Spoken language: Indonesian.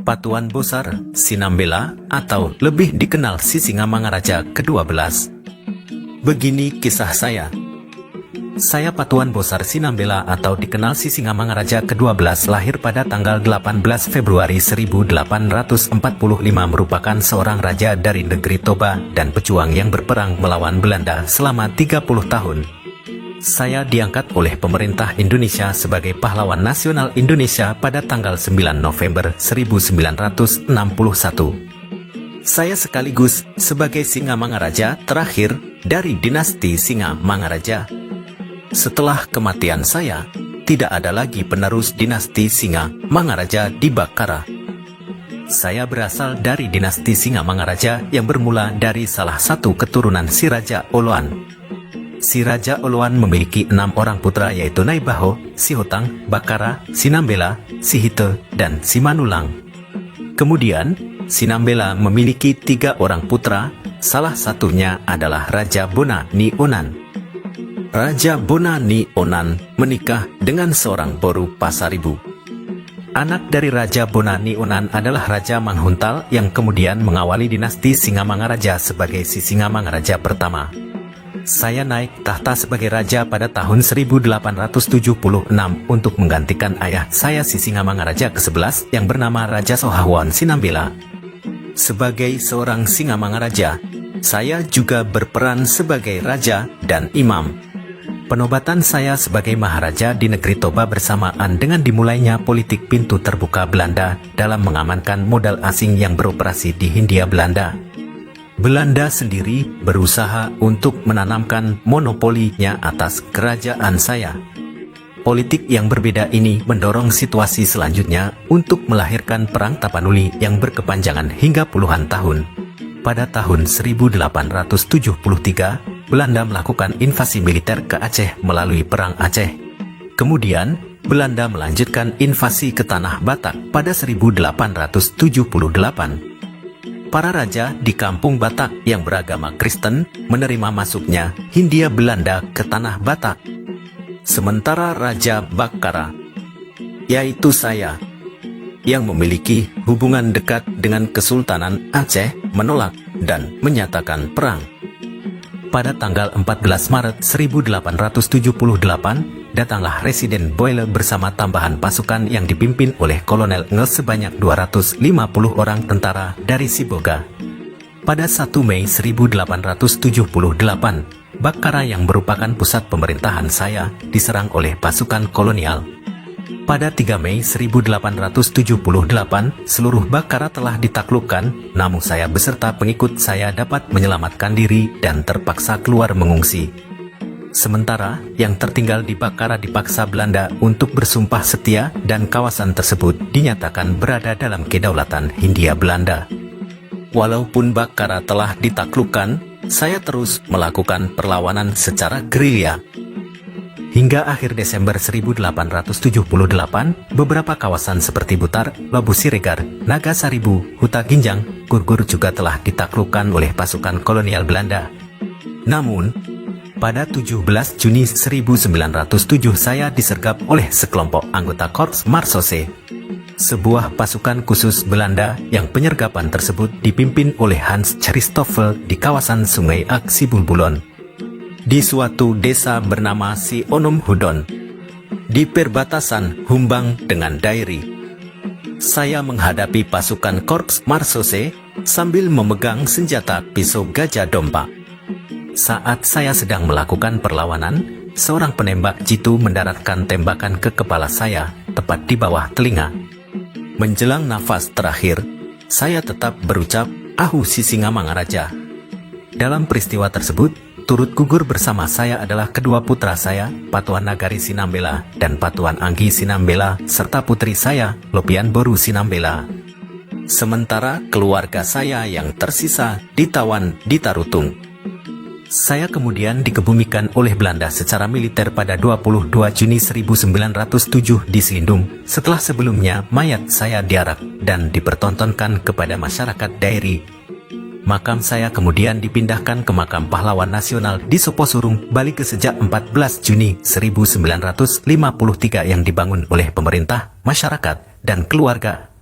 Patuan Bosar Sinambela atau lebih dikenal Sisingamangaraja ke-12. Begini kisah saya. Saya Patuan Bosar Sinambela atau dikenal Sisingamangaraja ke-12 lahir pada tanggal 18 Februari 1845 merupakan seorang raja dari negeri Toba dan pejuang yang berperang melawan Belanda selama 30 tahun. Saya diangkat oleh pemerintah Indonesia sebagai pahlawan nasional Indonesia pada tanggal 9 November 1961. Saya sekaligus sebagai Singamangaraja terakhir dari dinasti Singamangaraja. Setelah kematian saya, tidak ada lagi penerus dinasti Singamangaraja di Bakara. Saya berasal dari dinasti Singamangaraja yang bermula dari salah satu keturunan si Raja Oloan. Si Raja Oloan memiliki 6 orang putra yaitu Naibaho, Sihotang, Bakara, Sinambela, Sihite, dan Simanulang. Kemudian, Sinambela memiliki 3 orang putra, salah satunya adalah Raja Bona Ni Onan. Raja Bona Ni Onan menikah dengan seorang Boru Pasaribu. Anak dari Raja Bona Ni Onan adalah Raja Manghuntal yang kemudian mengawali dinasti Singamangaraja sebagai Sisingamangaraja pertama. Saya naik tahta sebagai raja pada tahun 1876 untuk menggantikan ayah saya Sisingamangaraja ke-11 yang bernama Raja Sohawan Sinambela. Sebagai seorang Singamangaraja, saya juga berperan sebagai raja dan imam. Penobatan saya sebagai maharaja di negeri Toba bersamaan dengan dimulainya politik pintu terbuka Belanda dalam mengamankan modal asing yang beroperasi di Hindia Belanda. Belanda sendiri berusaha untuk menanamkan monopolinya atas kerajaan saya. Politik yang berbeda ini mendorong situasi selanjutnya untuk melahirkan Perang Tapanuli yang berkepanjangan hingga puluhan tahun. Pada tahun 1873, Belanda melakukan invasi militer ke Aceh melalui Perang Aceh. Kemudian, Belanda melanjutkan invasi ke Tanah Batak pada 1878. Para raja di kampung Batak yang beragama Kristen menerima masuknya Hindia Belanda ke Tanah Batak. Sementara Raja Bakara, yaitu saya, yang memiliki hubungan dekat dengan Kesultanan Aceh, menolak dan menyatakan perang. Pada tanggal 14 Maret 1878, datanglah Residen Boyle bersama tambahan pasukan yang dipimpin oleh Kolonel Ngel sebanyak 250 orang tentara dari Siboga. Pada 1 Mei 1878, Bakara yang merupakan pusat pemerintahan saya diserang oleh pasukan kolonial. Pada 3 Mei 1878, seluruh Bakara telah ditaklukkan, namun saya beserta pengikut saya dapat menyelamatkan diri dan terpaksa keluar mengungsi. Sementara yang tertinggal di Bakara dipaksa Belanda untuk bersumpah setia dan kawasan tersebut dinyatakan berada dalam kedaulatan Hindia Belanda. Walaupun Bakara telah ditaklukkan, saya terus melakukan perlawanan secara gerilya. Hingga akhir Desember 1878, beberapa kawasan seperti Butar, Labu Siregar, Nagasaribu, Huta Ginjang, Gurgur juga telah ditaklukkan oleh pasukan kolonial Belanda. Namun, pada 17 Juni 1907 saya disergap oleh sekelompok anggota Korps Marsose, sebuah pasukan khusus Belanda yang penyergapan tersebut dipimpin oleh Hans Christoffel di kawasan Sungai Aksibulbulon, di suatu desa bernama Sionom Hudon, di perbatasan Humbang dengan Dairi. Saya menghadapi pasukan Korps Marsose sambil memegang senjata pisau gajah dompa. Saat saya sedang melakukan perlawanan, seorang penembak jitu mendaratkan tembakan ke kepala saya, tepat di bawah telinga. Menjelang nafas terakhir, saya tetap berucap, "Ahu Sisingamangaraja." Dalam peristiwa tersebut, turut gugur bersama saya adalah kedua putra saya, Patuan Nagari Sinambela dan Patuan Anggi Sinambela, serta putri saya, Lopian Boru Sinambela. Sementara keluarga saya yang tersisa ditawan di Tarutung. Saya kemudian dikebumikan oleh Belanda secara militer pada 22 Juni 1907 di Selindung, setelah sebelumnya mayat saya diarak dan dipertontonkan kepada masyarakat Dairi. Makam saya kemudian dipindahkan ke makam pahlawan nasional di Soposurung, Bali sejak 14 Juni 1953 yang dibangun oleh pemerintah, masyarakat, dan keluarga